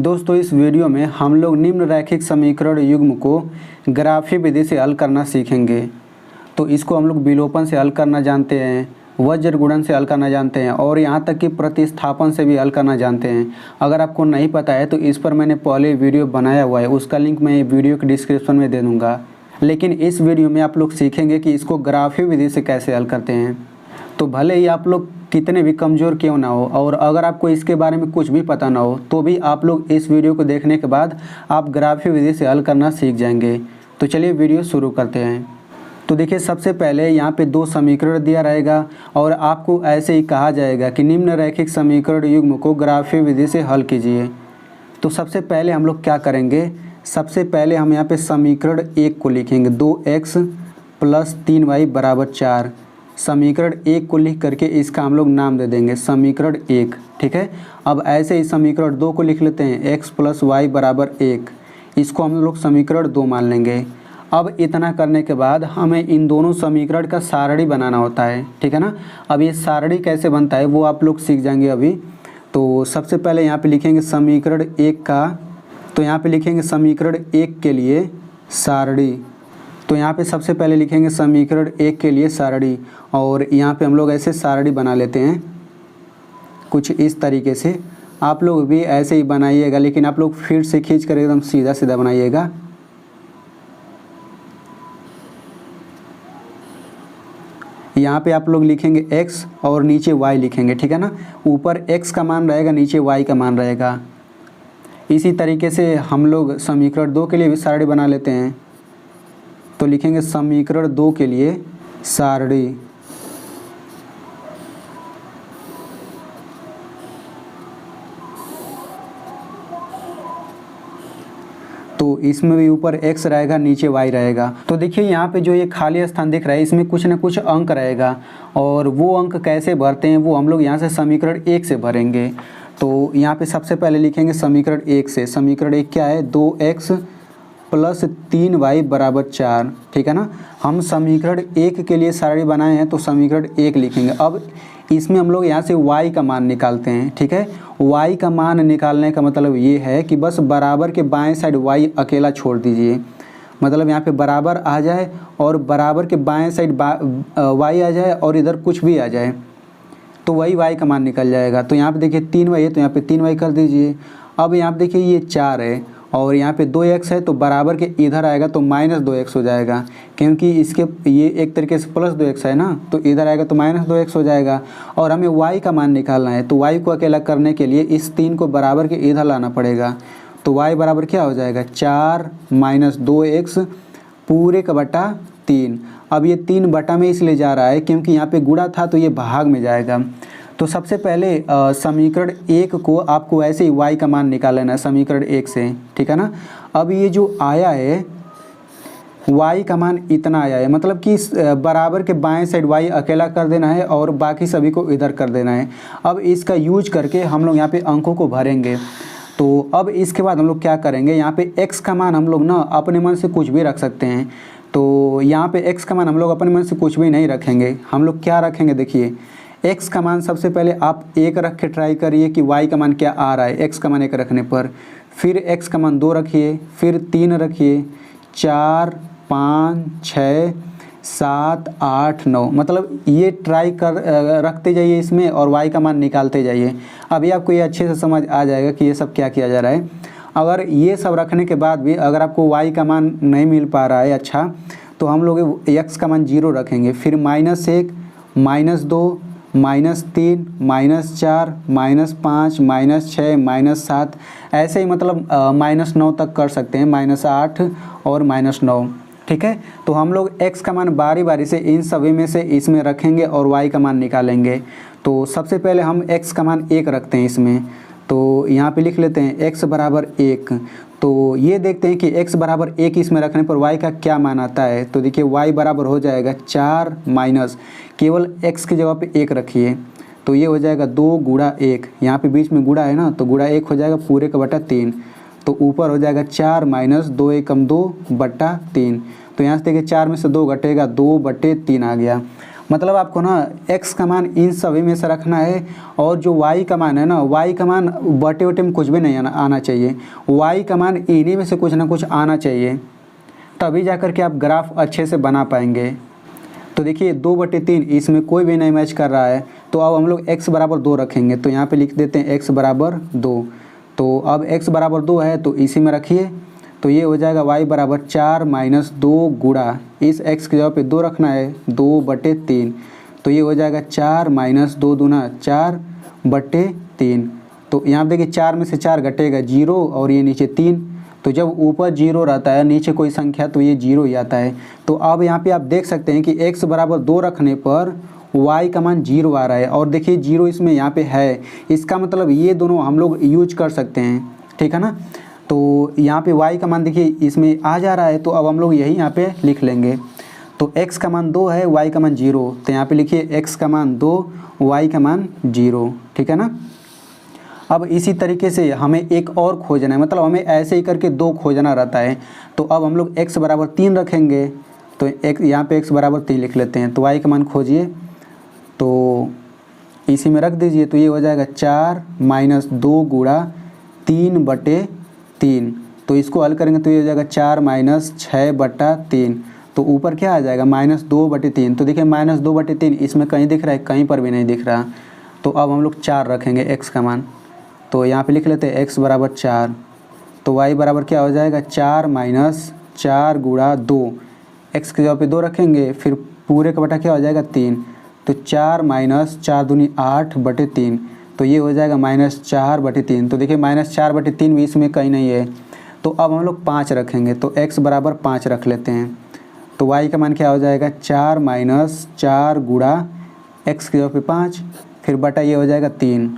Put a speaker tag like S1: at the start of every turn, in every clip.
S1: दोस्तों इस वीडियो में हम लोग निम्न रैखिक समीकरण युग्म को ग्राफीय विधि से हल करना सीखेंगे। तो इसको हम लोग विलोपन से हल करना जानते हैं, वज्र गुणन से हल करना जानते हैं और यहाँ तक कि प्रतिस्थापन से भी हल करना जानते हैं। अगर आपको नहीं पता है तो इस पर मैंने पहले वीडियो बनाया हुआ है, उसका लिंक मैं वीडियो के डिस्क्रिप्शन में दे दूँगा। लेकिन इस वीडियो में आप लोग सीखेंगे कि इसको ग्राफीय विधि से कैसे हल करते हैं। तो भले ही आप लोग कितने भी कमज़ोर क्यों ना हो और अगर आपको इसके बारे में कुछ भी पता ना हो तो भी आप लोग इस वीडियो को देखने के बाद आप ग्राफीय विधि से हल करना सीख जाएंगे। तो चलिए वीडियो शुरू करते हैं। तो देखिए सबसे पहले यहाँ पे दो समीकरण दिया रहेगा और आपको ऐसे ही कहा जाएगा कि निम्न रैखिक समीकरण युग्म को ग्राफीय विधि से हल कीजिए। तो सबसे पहले हम लोग क्या करेंगे, सबसे पहले हम यहाँ पे समीकरण 1 को लिखेंगे 2x + 3y = 4। समीकरण 1 को लिख करके इसका हम लोग नाम दे देंगे समीकरण 1, ठीक है। अब ऐसे ही समीकरण 2 को लिख लेते हैं x + y = 1, इसको हम लोग समीकरण 2 मान लेंगे। अब इतना करने के बाद हमें इन दोनों समीकरण का सारणी बनाना होता है, ठीक है ना। अब ये सारणी कैसे बनता है वो आप लोग सीख जाएंगे अभी। तो सबसे पहले यहाँ पे लिखेंगे समीकरण 1 का, तो यहाँ पे लिखेंगे समीकरण 1 के लिए सारणी। तो यहाँ पे सबसे पहले लिखेंगे समीकरण 1 के लिए सारणी और यहाँ पे हम लोग ऐसे सारणी बना लेते हैं कुछ इस तरीके से। आप लोग भी ऐसे ही बनाइएगा, लेकिन आप लोग फिर से खींच कर एकदम सीधा सीधा बनाइएगा। यहाँ पे आप लोग लिखेंगे x और नीचे y लिखेंगे, ठीक है ना। ऊपर x का मान रहेगा, नीचे y का मान रहेगा। इसी तरीके से हम लोग समीकरण 2 के लिए भी सारणी बना लेते हैं। तो लिखेंगे समीकरण 2 के लिए सारणी। तो इसमें भी ऊपर x रहेगा, नीचे y रहेगा। तो देखिए यहाँ पे जो ये खाली स्थान दिख रहा है इसमें कुछ ना कुछ अंक रहेगा और वो अंक कैसे भरते हैं वो हम लोग यहाँ से समीकरण 1 से भरेंगे। तो यहाँ पे सबसे पहले लिखेंगे समीकरण 1 से। समीकरण 1 क्या है, 2x + 3y = 4, ठीक है ना। हम समीकरण 1 के लिए सारणी बनाए हैं तो समीकरण 1 लिखेंगे। अब इसमें हम लोग यहाँ से y का मान निकालते हैं, ठीक है। y का मान निकालने का मतलब ये है कि बस बराबर के बाएं साइड y अकेला छोड़ दीजिए। मतलब यहाँ पे बराबर आ जाए और बराबर के बाएं साइड y आ जाए और इधर कुछ भी आ जाए तो वही y का मान निकल जाएगा। तो यहाँ पे देखिए 3y है तो यहाँ पे 3y कर दीजिए। अब यहाँ पे देखिए ये 4 है और यहाँ पे 2x है तो बराबर के इधर आएगा तो -2x हो जाएगा, क्योंकि इसके ये एक तरीके से +2x है ना, तो इधर आएगा तो -2x हो जाएगा। और हमें y का मान निकालना है तो y को अकेला करने के लिए इस 3 को बराबर के इधर लाना पड़ेगा। तो y बराबर क्या हो जाएगा, 4 - 2x पूरे का बटा 3। अब ये 3 बटा में इसलिए जा रहा है क्योंकि यहाँ पे गुणा था तो ये भाग में जाएगा। तो सबसे पहले समीकरण 1 को आपको ऐसे ही y का मान निकाल लेना है समीकरण 1 से, ठीक है ना। अब ये जो आया है y का मान इतना आया है, मतलब कि बराबर के बाएं साइड y अकेला कर देना है और बाकी सभी को इधर कर देना है। अब इसका यूज करके हम लोग यहाँ पे अंकों को भरेंगे। तो अब इसके बाद हम लोग क्या करेंगे, यहाँ पे x का मान हम लोग ना अपने मन से कुछ भी रख सकते हैं। तो यहाँ पे x का मान हम लोग अपने मन से कुछ भी नहीं रखेंगे। हम लोग क्या रखेंगे, देखिए x का मान सबसे पहले आप 1 रख के ट्राई करिए कि y का मान क्या आ रहा है। x का मान 1 रखने पर फिर x का मान 2 रखिए, फिर 3 रखिए, 4 5 6 7 8 9, मतलब ये ट्राई कर रखते जाइए इसमें और y का मान निकालते जाइए। अभी आपको ये अच्छे से समझ आ जाएगा कि ये सब क्या किया जा रहा है। अगर ये सब रखने के बाद भी अगर आपको y का मान नहीं मिल पा रहा है अच्छा, तो हम लोग x का मान 0 रखेंगे, फिर -1 -2 -3 -4 -5 -6 -7, ऐसे ही मतलब -9 तक कर सकते हैं, -8 और -9, ठीक है। तो हम लोग x का मान बारी बारी से इन सभी में से इसमें रखेंगे और y का मान निकालेंगे। तो सबसे पहले हम x का मान 1 रखते हैं इसमें। तो यहाँ पे लिख लेते हैं x = 1। तो ये देखते हैं कि x = 1 इसमें रखने पर y का क्या मान आता है। तो देखिए y बराबर हो जाएगा 4 माइनस केवल x की जगह पे 1 रखिए, तो ये हो जाएगा 2 × 1। यहाँ पे बीच में गुणा है ना, तो गुणा 1 हो जाएगा पूरे का बटा 3। तो ऊपर हो जाएगा 4 - 2 × 2 = 3। तो यहाँ से देखिए 4 में से 2 घटेगा, 2/3 आ गया। मतलब आपको ना x का मान इन सभी में से रखना है, और जो y का मान है ना, y का मान बटे वटे में कुछ भी नहीं आना चाहिए, y का मान इन्हीं में से कुछ ना कुछ आना चाहिए, तभी जाकर के आप ग्राफ अच्छे से बना पाएंगे। तो देखिए 2/3 इसमें कोई भी नहीं मैच कर रहा है, तो अब हम लोग x बराबर 2 रखेंगे। तो यहाँ पे लिख देते हैं x बराबर 2। तो अब x बराबर 2 है तो इसी में रखिए, तो ये हो जाएगा y बराबर 4 माइनस 2 गुणा, इस x की जगह पे 2 रखना है, 2/3। तो ये हो जाएगा 4 माइनस 2 दूना 4/3। तो यहाँ पे देखिए 4 में से 4 घटेगा 0, और ये नीचे 3। तो जब ऊपर 0 रहता है नीचे कोई संख्या तो ये 0 ही आता है। तो अब यहाँ पे आप देख सकते हैं कि x बराबर 2 रखने पर y का मान 0 आ रहा है, और देखिए 0 इसमें यहाँ पे है, इसका मतलब ये दोनों हम लोग यूज कर सकते हैं, ठीक है ना। तो यहाँ पे y का मान देखिए इसमें आ जा रहा है, तो अब हम लोग यही यहाँ पे लिख लेंगे। तो x का मान 2 है, y का मान 0, तो यहाँ पे लिखिए x का मान 2, y का मान 0, ठीक है ना। अब इसी तरीके से हमें एक और खोजना है, मतलब हमें ऐसे ही करके 2 खोजना रहता है। तो अब हम लोग x बराबर 3 रखेंगे, तो एक यहाँ पे x बराबर 3 लिख लेते हैं। तो y का मान खोजिए, तो इसी में रख दीजिए। तो ये हो जाएगा 4 माइनस 2 गुणा 3/3। तो इसको हल करेंगे तो ये हो जाएगा 4 माइनस 6/3। तो ऊपर क्या आ जाएगा -2/3। तो देखिए -2/3 इसमें कहीं दिख रहा है, कहीं पर भी नहीं दिख रहा। तो अब हम लोग 4 रखेंगे x का मान। तो यहाँ पे लिख लेते हैं x बराबर 4। तो y बराबर क्या हो जाएगा 4 माइनस 4 गुणा 2, x की जगह पे 2 रखेंगे, फिर पूरे का बटा क्या हो जाएगा 3। तो 4 माइनस 4 दूनी 8/3। तो ये हो जाएगा -4/3। तो देखिए -4/3 भी इसमें कहीं नहीं है। तो अब हम लोग 5 रखेंगे, तो x बराबर 5 रख लेते हैं। तो y का मान क्या हो जाएगा 4 माइनस 4 गुणा x की जगह पे 5, फिर बटा ये हो जाएगा 3।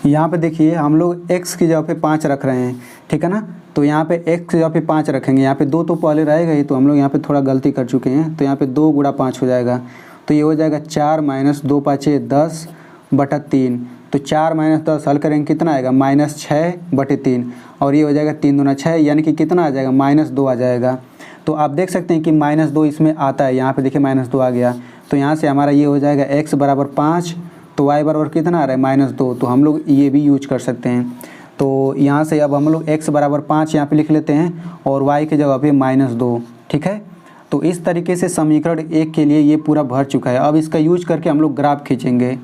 S1: यहाँ पे देखिए हम लोग x की जगह पे 5 रख रहे हैं, ठीक है ना। तो यहाँ पे x की जगह पे 5 रखेंगे, यहाँ पे 2 तो पहले रहेगा ही, तो हम लोग यहाँ पे थोड़ा गलती कर चुके हैं। तो यहाँ पे 2 गुणा 5 हो जाएगा, तो ये हो जाएगा 4 माइनस 2 5 10/3। तो 4 माइनस 10 हल करेंगे कितना आएगा -6/3, और ये हो जाएगा 3 दूना 6, यानी कि कितना आ जाएगा -2 आ जाएगा। तो आप देख सकते हैं कि -2 इसमें आता है, यहाँ पे देखिए -2 आ गया। तो यहाँ से हमारा ये हो जाएगा x बराबर 5, तो y बराबर कितना आ रहा है -2। तो हम लोग ये भी यूज कर सकते हैं। तो यहाँ से अब हम लोग x बराबर 5 यहाँ पे लिख लेते हैं, और y की जगह पे -2, ठीक है। तो इस तरीके से समीकरण 1 के लिए ये पूरा भर चुका है। अब इसका यूज करके हम लोग ग्राफ खींचेंगे।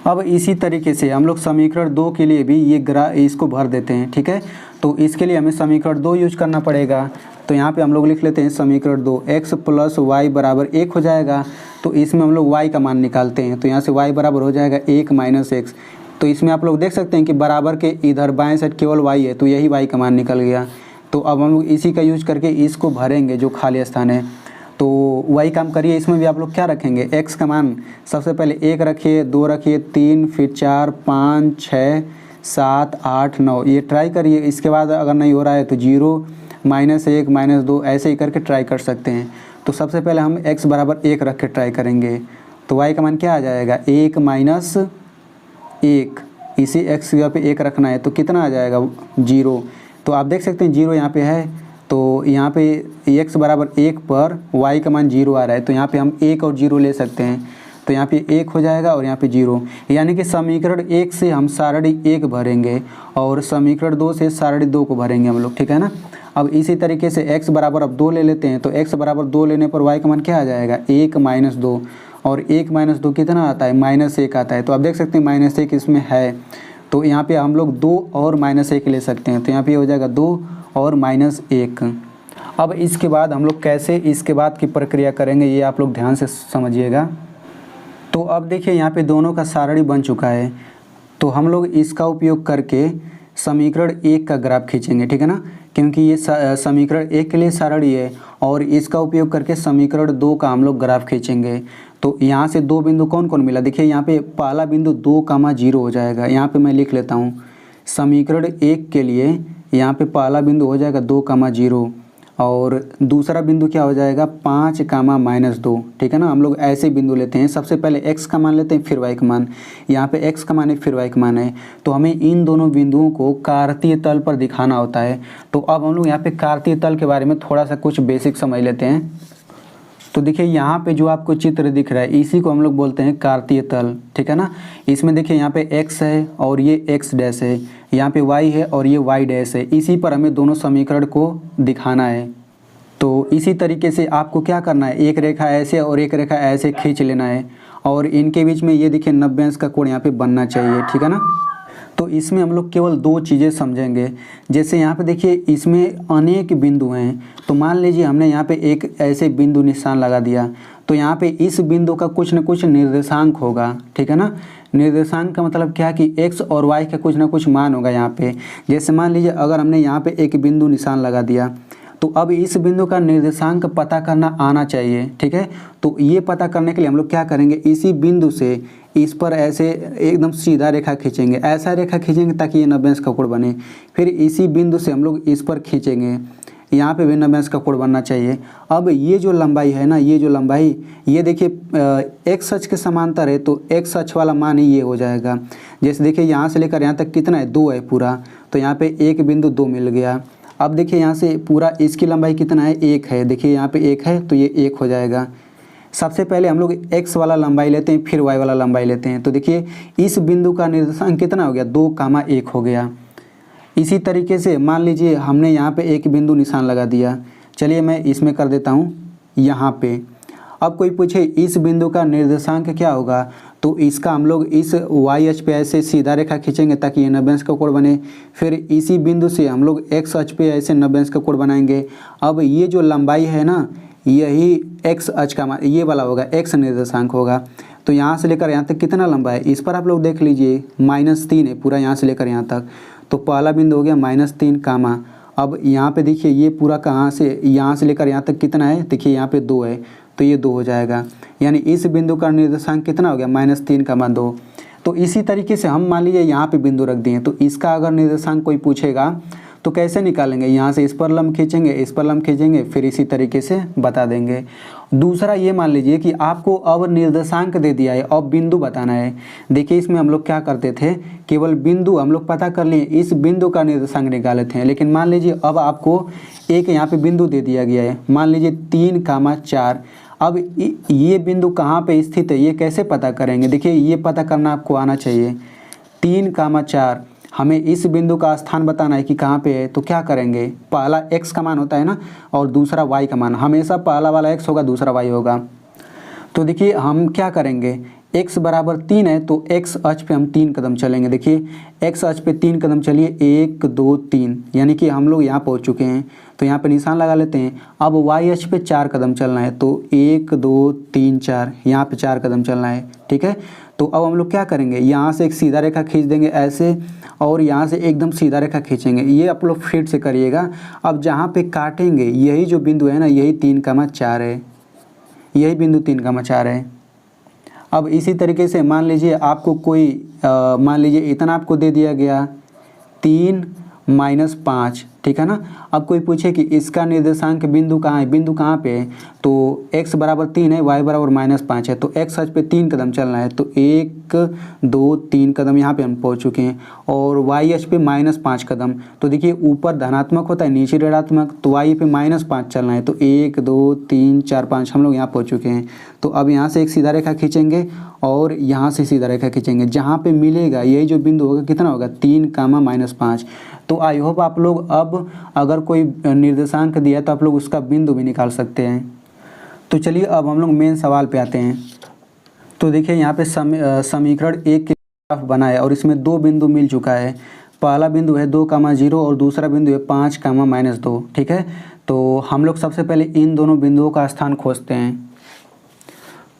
S1: अब इसी तरीके से हम लोग समीकरण 2 के लिए भी ये इसको भर देते हैं, ठीक है। तो इसके लिए हमें समीकरण 2 यूज करना पड़ेगा। तो यहाँ पे हम लोग लिख लेते हैं समीकरण 2, x प्लस वाई बराबर 1 हो जाएगा। तो इसमें हम लोग y का मान निकालते हैं, तो यहाँ से y बराबर हो जाएगा 1 माइनस x। तो इसमें आप लोग देख सकते हैं कि बराबर के इधर बाएं साइड केवल y है, तो यही y का मान निकल गया। तो अब हम लोग इसी का यूज करके इसको भरेंगे जो खाली स्थान है। तो वही काम करिए, इसमें भी आप लोग क्या रखेंगे, x का मान सबसे पहले 1 रखिए, 2 रखिए, 3, फिर 4, 5, 6, 7, 8, 9, ये ट्राई करिए। इसके बाद अगर नहीं हो रहा है तो 0, -1, -2 ऐसे ही करके ट्राई कर सकते हैं। तो सबसे पहले हम x बराबर 1 रख के ट्राई करेंगे। तो y का मान क्या आ जाएगा 1 माइनस 1, इसी x की जगह पे 1 रखना है, तो कितना आ जाएगा 0। तो आप देख सकते हैं 0 यहाँ पे है, तो यहाँ पे x बराबर 1 पर y का मान 0 आ रहा है। तो यहाँ पे हम 1 और 0 ले सकते हैं, तो यहाँ पे 1 हो जाएगा और यहाँ पे 0, यानी कि समीकरण 1 से हम सारणी 1 भरेंगे और समीकरण 2 से सारणी 2 को भरेंगे हम लोग, ठीक है ना। अब इसी तरीके से x बराबर अब 2 ले लेते हैं। तो x बराबर 2 लेने पर y का मान क्या आ जाएगा 1 माइनस 2, और 1 माइनस 2 कितना आता है -1 आता है। तो आप देख सकते हैं -1 इसमें है, तो यहाँ पे हम लोग 2 और -1 ले सकते हैं। तो यहाँ पे हो जाएगा 2 और -1। अब इसके बाद हम लोग कैसे इसके बाद की प्रक्रिया करेंगे ये आप लोग ध्यान से समझिएगा। तो अब देखिए यहाँ पे दोनों का सारणी बन चुका है, तो हम लोग इसका उपयोग करके समीकरण 1 का ग्राफ खींचेंगे, ठीक है ना, क्योंकि ये समीकरण 1 के लिए सारणी है और इसका उपयोग करके समीकरण 2 का हम लोग ग्राफ खींचेंगे। तो यहाँ से 2 बिंदु कौन कौन मिला, देखिए यहाँ पे पहला बिंदु 2,0 हो जाएगा। यहाँ पे मैं लिख लेता हूँ समीकरण 1 के लिए यहाँ पे पहला बिंदु हो जाएगा 2,0 और दूसरा बिंदु क्या हो जाएगा 5,-2, ठीक है ना। हम लोग ऐसे बिंदु लेते हैं, सबसे पहले x का मान लेते हैं फिर y का मान। यहाँ पे x का मान है फिर y का मान है, तो हमें इन दोनों बिंदुओं को कार्तीय तल पर दिखाना होता है। तो अब हम लोग यहाँ पे कार्तीय तल के बारे में थोड़ा सा कुछ बेसिक समझ लेते हैं। तो देखिए यहाँ पे जो आपको चित्र दिख रहा है इसी को हम लोग बोलते हैं कार्तीय तल, ठीक है ना। इसमें देखिए यहाँ पे x है और ये x डैश है, यहाँ पे y है और ये y डैश है, इसी पर हमें दोनों समीकरण को दिखाना है। तो इसी तरीके से आपको क्या करना है, एक रेखा ऐसे और एक रेखा ऐसे खींच लेना है और इनके बीच में ये देखिए 90 अंश का कोण यहाँ पे बनना चाहिए, ठीक है ना। तो इसमें हम लोग केवल दो चीज़ें समझेंगे। जैसे यहाँ पे देखिए इसमें अनेक बिंदु हैं, तो मान लीजिए हमने यहाँ पे एक ऐसे बिंदु निशान लगा दिया, तो यहाँ पे इस बिंदु का कुछ न कुछ निर्देशांक होगा, ठीक है ना। निर्देशांक का मतलब क्या कि x और y का कुछ ना कुछ मान होगा यहाँ पे। जैसे मान लीजिए अगर हमने यहाँ पे एक बिंदु निशान लगा दिया, तो अब इस बिंदु का निर्देशांक पता करना आना चाहिए, ठीक है। तो ये पता करने के लिए हम लोग क्या करेंगे, इसी बिंदु से इस पर ऐसे एकदम सीधा रेखा खींचेंगे, ऐसा रेखा खींचेंगे ताकि ये 90 अंश का कोण बने। फिर इसी बिंदु से हम लोग इस पर खींचेंगे, यहाँ पे भी 90 अंश का कोण बनना चाहिए। अब ये जो लंबाई है ना, ये जो लंबाई, ये देखिए x अक्ष के समांतर है, तो x अक्ष वाला मान ही ये हो जाएगा। जैसे देखिए यहाँ से लेकर यहाँ तक कितना है, 2 है पूरा, तो यहाँ पे एक बिंदु 2 मिल गया। अब देखिए यहाँ से पूरा इसकी लंबाई कितना है, 1 है, देखिए यहाँ पे 1 है तो ये 1 हो जाएगा। सबसे पहले हम लोग x वाला लंबाई लेते हैं, फिर y वाला लंबाई लेते हैं। तो देखिए इस बिंदु का निर्देशांक कितना हो गया, 2,1 हो गया। इसी तरीके से मान लीजिए हमने यहाँ पे एक बिंदु निशान लगा दिया, चलिए मैं इसमें कर देता हूँ यहाँ पे। अब कोई पूछे इस बिंदु का निर्देशांक क्या होगा, तो इसका हम लोग इस y अक्ष पे ऐसे सीधा रेखा खींचेंगे ताकि ये 90 अंश का कोण बने। फिर इसी बिंदु से हम लोग x अक्ष पे ऐसे 90 अंश का कोण बनाएंगे। अब ये जो लंबाई है ना, यही x अक्ष का ये वाला होगा, x निर्देशांक होगा। तो यहाँ से लेकर यहाँ तक कितना लंबा है, इस पर आप लोग देख लीजिए -3 है पूरा यहाँ से लेकर यहाँ तक। तो पहला बिंदु हो गया -3 कामा। अब यहाँ पे देखिए ये पूरा कहाँ से, यहाँ से लेकर यहाँ तक कितना है, देखिए यहाँ पे 2 है, तो ये 2 हो जाएगा। यानी इस बिंदु का निर्देशांक कितना हो गया, -3,2। तो इसी तरीके से हम मान लीजिए यहाँ पे बिंदु रख दिए, तो इसका अगर निर्देशांक कोई पूछेगा तो कैसे निकालेंगे, यहाँ से इस पर लंब खींचेंगे, इस पर लंब खींचेंगे, फिर इसी तरीके से बता देंगे। दूसरा ये मान लीजिए कि आपको अब निर्देशांक दे दिया है, अब बिंदु बताना है। देखिए इसमें हम लोग क्या करते थे, केवल बिंदु हम लोग पता कर लिए, इस बिंदु का निर्देशांक निकाले थे। लेकिन मान लीजिए अब आपको एक यहाँ पे बिंदु दे दिया गया है, मान लीजिए 3,4। अब ये बिंदु कहाँ पे स्थित है, ये कैसे पता करेंगे, देखिए ये पता करना आपको आना चाहिए। 3,4 हमें इस बिंदु का स्थान बताना है कि कहाँ पे है। तो क्या करेंगे, पहला x का मान होता है ना, और दूसरा y का मान, हमेशा पहला वाला x होगा, दूसरा y होगा। तो देखिए हम क्या करेंगे, x बराबर 3 है तो x अक्ष पे हम 3 कदम चलेंगे। देखिए x अक्ष पे 3 कदम चलिए, 1 2 3, यानी कि हम लोग यहाँ पहुँच चुके हैं। तो यहाँ पे निशान लगा लेते हैं। अब y अक्ष पे 4 कदम चलना है, तो 1 2 3 4, यहाँ पे 4 कदम चलना है, ठीक है। तो अब हम लोग क्या करेंगे, यहाँ से एक सीधा रेखा खींच देंगे ऐसे, और यहाँ से एकदम सीधा रेखा खींचेंगे। ये आप लोग फिर से करिएगा। अब जहाँ पे काटेंगे यही जो बिंदु है ना, यही 3,4 है, यही बिंदु 3,4 है। अब इसी तरीके से मान लीजिए आपको कोई मान लीजिए इतना आपको दे दिया गया 3 - 5, ठीक है ना। अब कोई पूछे कि इसका निर्देशांक बिंदु कहाँ है, बिंदु कहाँ पे है, तो x बराबर 3 है, y बराबर -5 है, तो x अक्ष पे 3 कदम चलना है। तो 1 2 3 कदम यहाँ पे हम पहुँच चुके हैं, और y अक्ष पे -5 कदम। तो देखिए ऊपर धनात्मक होता है, नीचे ऋणात्मक, तो y पे -5 चलना है। तो 1 2 3 4 5 हम लोग यहाँ पहुँच चुके हैं। तो अब यहाँ से एक सीधा रेखा खींचेंगे और यहाँ से सीधा रेखा खींचेंगे, जहाँ पे मिलेगा यही जो बिंदु होगा कितना होगा, 3, -5। तो आई होप आप लोग अब अगर कोई निर्देशांक दिया तो आप लोग उसका बिंदु भी निकाल सकते हैं। तो चलिए अब हम लोग मेन सवाल पे आते हैं। तो देखिए यहाँ पे समीकरण 1 के ग्राफ बना है और इसमें 2 बिंदु मिल चुका है। पहला बिंदु है 2,0 और दूसरा बिंदु है 5,-2, ठीक है। तो हम लोग सबसे पहले इन दोनों बिंदुओं का स्थान खोजते हैं।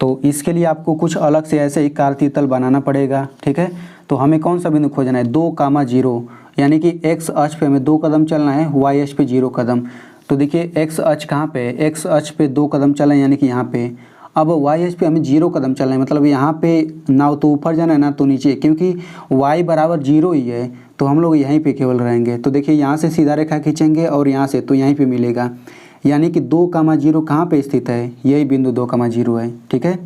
S1: तो इसके लिए आपको कुछ अलग से ऐसे एक कार्तीय तल बनाना पड़ेगा, ठीक है। तो हमें कौन सा बिंदु खोजना है, 2,0, यानी कि x अक्ष पे हमें 2 कदम चलना है, y अक्ष पे 0 कदम। तो देखिए x अक्ष कहाँ पे है, x अक्ष पे 2 कदम चलना है, यानी कि यहाँ पे। अब y अक्ष पे हमें 0 कदम चलना है, मतलब यहाँ पे ना तो ऊपर जाना है ना तो नीचे, क्योंकि y बराबर 0 ही है, तो हम लोग यहीं पे केवल रहेंगे। तो देखिए यहाँ से सीधा रेखा खींचेंगे और यहाँ से, तो यहीं पे मिलेगा, यानी कि 2,0 कहाँ पे स्थित है, यही बिंदु 2,0 है, ठीक है।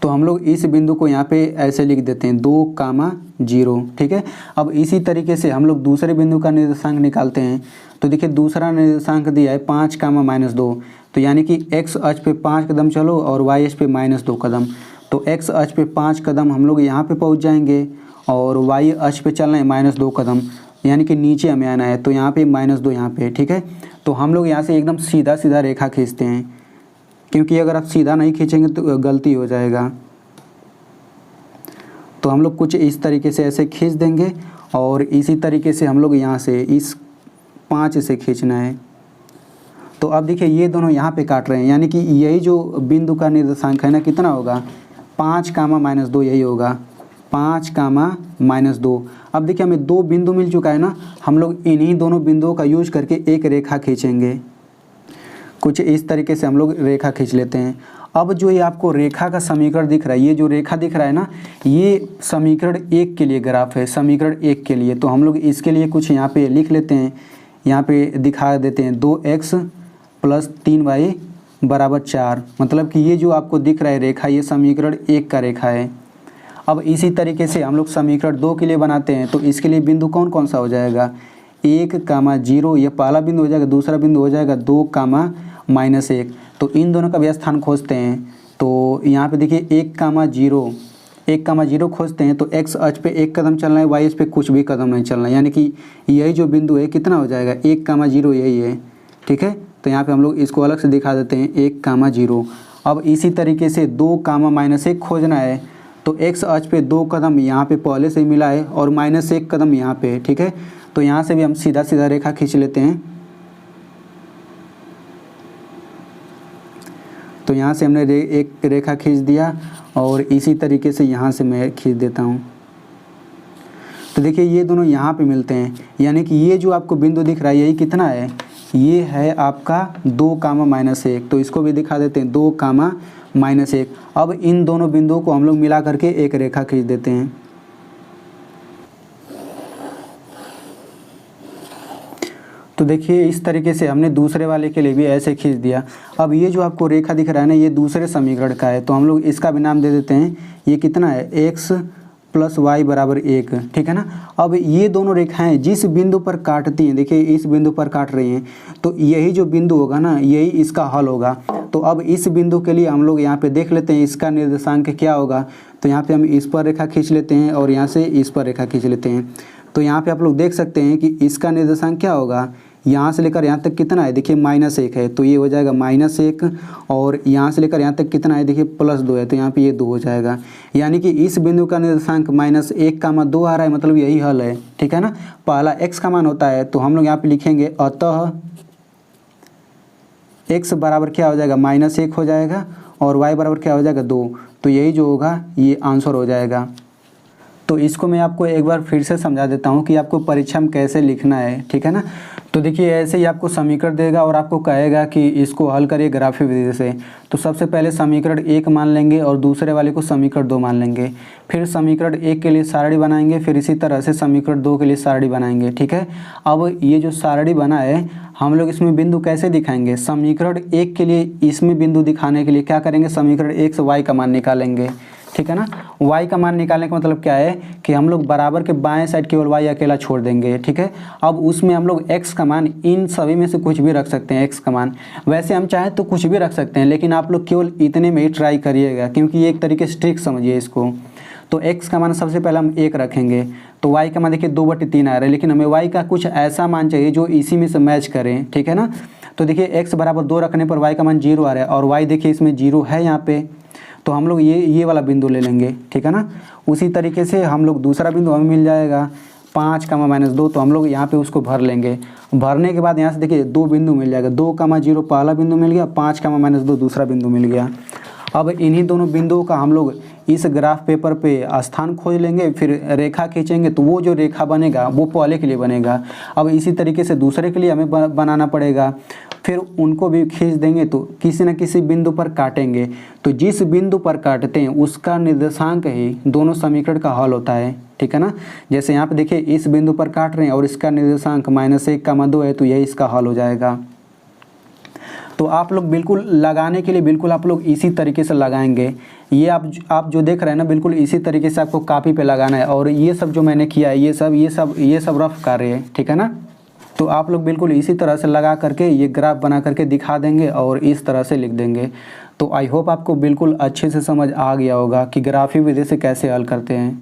S1: तो हम लोग इस बिंदु को यहाँ पे ऐसे लिख देते हैं 2,0, ठीक है। अब इसी तरीके से हम लोग दूसरे बिंदु का निर्देशांक निकालते हैं। तो देखिए दूसरा निर्देशांक दिया है 5, -2। तो यानी कि x अक्ष पे 5 कदम चलो और y अक्ष पे -2 कदम। तो x अक्ष पे 5 कदम हम लोग यहाँ पे पहुँच जाएंगे और y अक्ष पे चलना है -2 कदम, यानी कि नीचे हमें आना है। तो यहाँ पे -2 यहाँ पे, ठीक है। तो हम लोग यहाँ से एकदम सीधा सीधा रेखा खींचते हैं, क्योंकि अगर आप सीधा नहीं खींचेंगे तो गलती हो जाएगा। तो हम लोग कुछ इस तरीके से ऐसे खींच देंगे और इसी तरीके से हम लोग यहाँ से इस 5 से खींचना है। तो अब देखिए ये दोनों यहाँ पे काट रहे हैं, यानी कि यही जो बिंदु का निर्देशांक है ना कितना होगा 5, -2 यही होगा 5, -2। अब देखिए हमें 2 बिंदु मिल चुका है ना, हम लोग इन्हीं दोनों बिंदुओं का यूज करके एक रेखा खींचेंगे। कुछ इस तरीके से हम लोग रेखा खींच लेते हैं। अब जो ये आपको रेखा का समीकरण दिख रहा है, ये जो रेखा दिख रहा है ना, ये समीकरण 1 के लिए ग्राफ है, समीकरण 1 के लिए। तो हम लोग इसके लिए कुछ यहाँ पे लिख लेते हैं, यहाँ पे दिखा देते हैं 2x + 3y = 4। मतलब कि ये जो आपको दिख रहा है रेखा, ये समीकरण 1 का रेखा है। अब इसी तरीके से हम लोग समीकरण 2 के लिए बनाते हैं। तो इसके लिए बिंदु कौन कौन सा हो जाएगा 1, 0, ये पहला बिंदु हो जाएगा। दूसरा बिंदु हो जाएगा 2, -1। तो इन दोनों का भी स्थान खोजते हैं। तो यहाँ पे देखिए 1, 0 खोजते हैं। तो x अक्ष पे 1 कदम चलना है, y अक्ष पे कुछ भी कदम नहीं चलना है, यानी कि यही जो बिंदु है कितना हो जाएगा 1, 0 यही है, ठीक है। तो यहाँ पे हम लोग इसको अलग से दिखा देते हैं 1, 0। अब इसी तरीके से 2, -1 खोजना है। तो x अक्ष पे 2 कदम यहाँ पे पहले से ही मिला है और -1 कदम यहाँ पे, ठीक है। तो यहाँ से भी हम सीधा सीधा रेखा खींच लेते हैं। तो यहाँ से हमने एक रेखा खींच दिया और इसी तरीके से यहाँ से मैं खींच देता हूँ। तो देखिए ये दोनों यहाँ पे मिलते हैं, यानी कि ये जो आपको बिंदु दिख रहा है यही कितना है, ये है आपका 2, -1। तो इसको भी दिखा देते हैं 2, -1। अब इन दोनों बिंदुओं को हम लोग मिला करके एक रेखा खींच देते हैं। तो देखिए इस तरीके से हमने दूसरे वाले के लिए भी ऐसे खींच दिया। अब ये जो आपको रेखा दिख रहा है ना, ये दूसरे समीकरण का है। तो हम लोग इसका भी नाम दे देते हैं, ये कितना है x + y = 1, ठीक है ना। अब ये दोनों रेखाएं जिस बिंदु पर काटती हैं, देखिए इस बिंदु पर काट रही हैं, तो यही जो बिंदु होगा ना यही इसका हल होगा। तो अब इस बिंदु के लिए हम लोग यहाँ पे देख लेते हैं इसका निर्देशांक क्या होगा। तो यहाँ पे हम इस पर रेखा खींच लेते हैं और यहाँ से इस पर रेखा खींच लेते हैं। तो यहाँ पे आप लोग देख सकते हैं कि इसका निर्देशांक क्या होगा, यहाँ से लेकर यहाँ तक कितना है, देखिए -1 है, तो ये हो जाएगा -1। और यहाँ से लेकर यहाँ तक कितना है, देखिए +2 है, तो यहाँ पे ये 2 हो जाएगा। यानी कि इस बिंदु का निर्देशांक -1, 2 आ रहा है, मतलब यही हल है, ठीक है ना। पहला x का मान होता है, तो हम लोग यहाँ पे लिखेंगे अतः x बराबर क्या हो जाएगा -1 हो जाएगा और y बराबर क्या हो जाएगा 2। तो यही जो होगा ये आंसर हो जाएगा। तो इसको मैं आपको एक बार फिर से समझा देता हूँ कि आपको परीक्षा में कैसे लिखना है, ठीक है ना। तो देखिए ऐसे ही आपको समीकरण देगा और आपको कहेगा कि इसको हल करिए ग्राफीय विधि से। तो सबसे पहले समीकरण 1 मान लेंगे और दूसरे वाले को समीकरण 2 मान लेंगे। फिर समीकरण 1 के लिए सारणी बनाएंगे, फिर इसी तरह से समीकरण 2 के लिए सारणी बनाएंगे, ठीक है। अब ये जो सारणी बना है हम लोग इसमें बिंदु कैसे दिखाएंगे, समीकरण 1 के लिए इसमें बिंदु दिखाने के लिए क्या करेंगे, समीकरण 1 से y का मान निकालेंगे, ठीक है ना। y का मान निकालने का मतलब क्या है कि हम लोग बराबर के बाएं साइड केवल y अकेला छोड़ देंगे, ठीक है। अब उसमें हम लोग x का मान इन सभी में से कुछ भी रख सकते हैं, x का मान वैसे हम चाहें तो कुछ भी रख सकते हैं, लेकिन आप लोग केवल इतने में ही ट्राई करिएगा, क्योंकि ये एक तरीके से ट्रिक समझिए इसको। तो x का मान सबसे पहले हम 1 रखेंगे, तो y का मान देखिए 2/3 आ रहा है, लेकिन हमें y का कुछ ऐसा मान चाहिए जो इसी में से मैच करें, ठीक है ना। तो देखिए x बराबर 2 रखने पर y का मान 0 आ रहा है और y देखिए इसमें 0 है यहाँ पे, तो हम लोग ये वाला बिंदु ले लेंगे, ठीक है ना। उसी तरीके से हम लोग दूसरा बिंदु हमें मिल जाएगा 5, -2, तो हम लोग यहाँ पे उसको भर लेंगे। भरने के बाद यहाँ से देखिए 2 बिंदु मिल जाएगा, 2, 0 पहला बिंदु मिल गया, 5, -2 दूसरा बिंदु मिल गया। अब इन्हीं दोनों बिंदुओं का हम लोग इस ग्राफ पेपर पे स्थान खोज लेंगे, फिर रेखा खींचेंगे, तो वो जो रेखा बनेगा वो पहले के लिए बनेगा। अब इसी तरीके से दूसरे के लिए हमें बनाना पड़ेगा, फिर उनको भी खींच देंगे, तो किसी न किसी बिंदु पर काटेंगे। तो जिस बिंदु पर काटते हैं उसका निर्देशांक ही दोनों समीकरण का हल होता है, ठीक है ना। जैसे यहाँ पे देखिए इस बिंदु पर काट रहे हैं और इसका निर्देशांक -1, 2 है, तो यही इसका हल हो जाएगा। तो आप लोग बिल्कुल लगाने के लिए बिल्कुल आप लोग इसी तरीके से लगाएंगे। ये आप जो देख रहे हैं ना, बिल्कुल इसी तरीके से आपको कॉपी पे लगाना है। और ये सब जो मैंने किया है ये सब रफ कार्य है, ठीक है ना। तो आप लोग बिल्कुल इसी तरह से लगा करके ये ग्राफ बना करके दिखा देंगे और इस तरह से लिख देंगे। तो आई होप आपको बिल्कुल अच्छे से समझ आ गया होगा कि ग्राफी विधि से कैसे हल करते हैं।